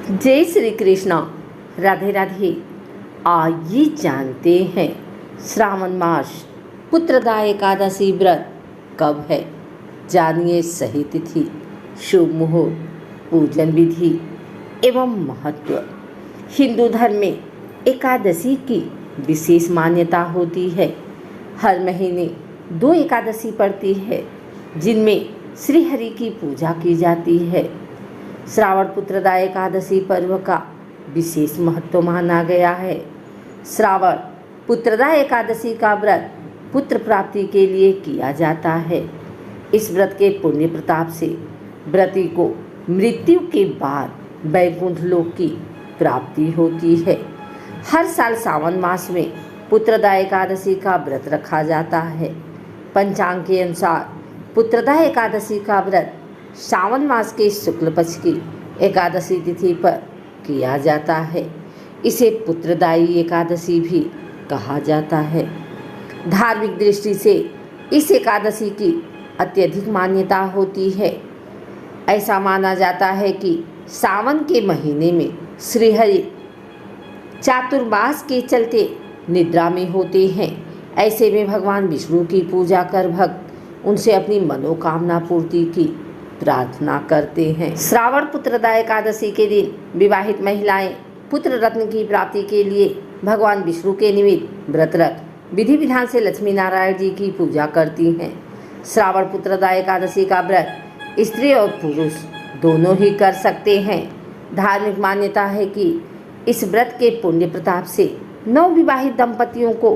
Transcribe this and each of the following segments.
जय श्री कृष्ण। राधे राधे। आइए जानते हैं श्रावण मास पुत्रदा एकादशी व्रत कब है। जानिए सही तिथि, शुभ मुहूर्त, पूजन विधि एवं महत्व। हिंदू धर्म में एकादशी की विशेष मान्यता होती है। हर महीने 2 एकादशी पड़ती है जिनमें श्री हरि की पूजा की जाती है। श्रावण पुत्रदा एकादशी पर्व का विशेष महत्व माना गया है। श्रावण पुत्रदा एकादशी का व्रत पुत्र प्राप्ति के लिए किया जाता है। इस व्रत के पुण्य प्रताप से व्रती को मृत्यु के बाद वैकुंठ लोक की प्राप्ति होती है। हर साल सावन मास में पुत्रदा एकादशी का व्रत रखा जाता है। पंचांग के अनुसार पुत्रदा एकादशी का व्रत सावन मास के शुक्ल पक्ष की एकादशी तिथि पर किया जाता है। इसे पुत्रदायी एकादशी भी कहा जाता है। धार्मिक दृष्टि से इस एकादशी की अत्यधिक मान्यता होती है। ऐसा माना जाता है कि सावन के महीने में श्रीहरि चातुर्मास के चलते निद्रा में होते हैं। ऐसे में भगवान विष्णु की पूजा कर भक्त उनसे अपनी मनोकामना पूर्ति की प्रार्थना करते हैं। श्रावण पुत्रदा एकादशी के दिन विवाहित महिलाएं पुत्र रत्न की प्राप्ति के लिए भगवान विष्णु के निमित्त व्रत रख विधि विधान से लक्ष्मी नारायण जी की पूजा करती हैं। श्रावण पुत्रदा एकादशी का व्रत स्त्री और पुरुष दोनों ही कर सकते हैं। धार्मिक मान्यता है कि इस व्रत के पुण्य प्रताप से नवविवाहित दंपतियों को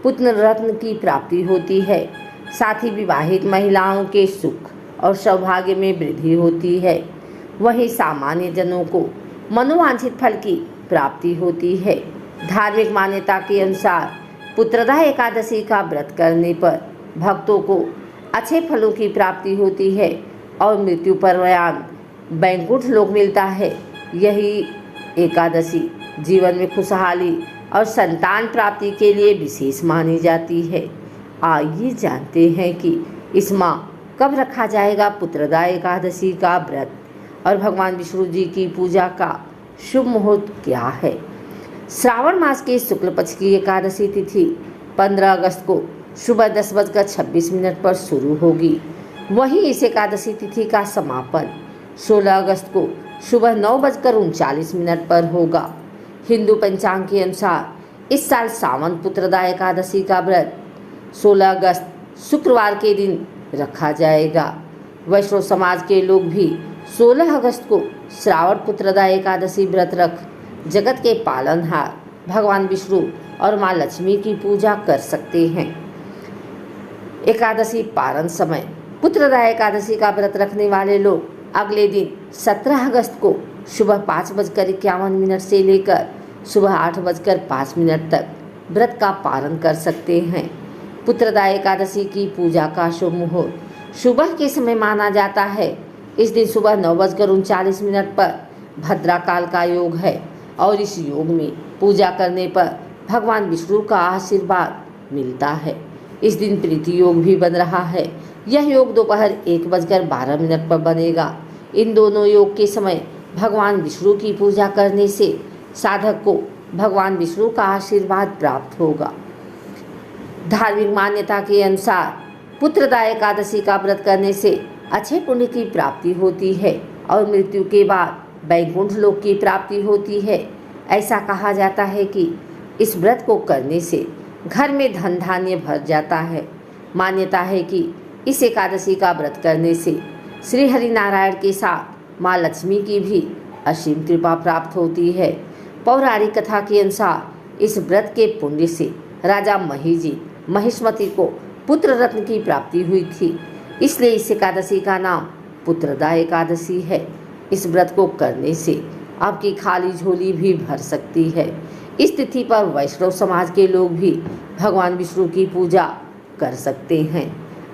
पुत्र रत्न की प्राप्ति होती है। साथ ही विवाहित महिलाओं के सुख और सौभाग्य में वृद्धि होती है। वहीं सामान्य जनों को मनोवांछित फल की प्राप्ति होती है। धार्मिक मान्यता के अनुसार पुत्रदा एकादशी का व्रत करने पर भक्तों को अच्छे फलों की प्राप्ति होती है और मृत्यु पर्यंत वैकुंठ लोक मिलता है। यही एकादशी जीवन में खुशहाली और संतान प्राप्ति के लिए विशेष मानी जाती है। आइए जानते हैं कि इस माह कब रखा जाएगा पुत्रदा एकादशी का व्रत और भगवान विष्णु जी की पूजा का शुभ मुहूर्त क्या है। श्रावण मास के शुक्ल पक्ष की एकादशी तिथि 15 अगस्त को सुबह 10:26 पर शुरू होगी। वहीं इस एकादशी तिथि का समापन 16 अगस्त को सुबह 9:39 पर होगा। हिंदू पंचांग के अनुसार इस साल सावन पुत्रदा एकादशी का व्रत 16 अगस्त शुक्रवार के दिन रखा जाएगा। वैष्णव समाज के लोग भी 16 अगस्त को श्रावण पुत्रदा एकादशी व्रत रख जगत के पालनहार भगवान विष्णु और माँ लक्ष्मी की पूजा कर सकते हैं। एकादशी पारण समय पुत्रदा एकादशी का व्रत रखने वाले लोग अगले दिन 17 अगस्त को सुबह 5:51 से लेकर सुबह 8:05 तक व्रत का पारण कर सकते हैं। पुत्रदा एकादशी की पूजा का शुभ मुहूर्त सुबह के समय माना जाता है। इस दिन सुबह 9:39 पर भद्रा काल का योग है और इस योग में पूजा करने पर भगवान विष्णु का आशीर्वाद मिलता है। इस दिन प्रीति योग भी बन रहा है। यह योग दोपहर 1:12 पर बनेगा। इन दोनों योग के समय भगवान विष्णु की पूजा करने से साधक को भगवान विष्णु का आशीर्वाद प्राप्त होगा। धार्मिक मान्यता के अनुसार पुत्रदा एकादशी का व्रत करने से अच्छे पुण्य की प्राप्ति होती है और मृत्यु के बाद वैकुंठ लोक की प्राप्ति होती है। ऐसा कहा जाता है कि इस व्रत को करने से घर में धन धान्य भर जाता है। मान्यता है कि इस एकादशी का व्रत करने से श्री हरि नारायण के साथ माँ लक्ष्मी की भी असीम कृपा प्राप्त होती है। पौराणिक कथा के अनुसार इस व्रत के पुण्य से राजा महिष्मति को पुत्र रत्न की प्राप्ति हुई थी। इसलिए इस एकादशी का नाम पुत्रदा एकादशी है। इस व्रत को करने से आपकी खाली झोली भी भर सकती है। इस तिथि पर वैष्णव समाज के लोग भी भगवान विष्णु की पूजा कर सकते हैं।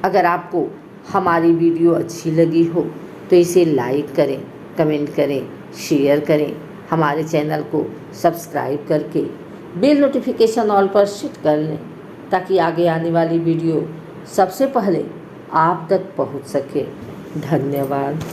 अगर आपको हमारी वीडियो अच्छी लगी हो तो इसे लाइक करें, कमेंट करें, शेयर करें। हमारे चैनल को सब्सक्राइब करके बेल नोटिफिकेशन ऑल पर सेट कर लें ताकि आगे आने वाली वीडियो सबसे पहले आप तक पहुंच सके। धन्यवाद।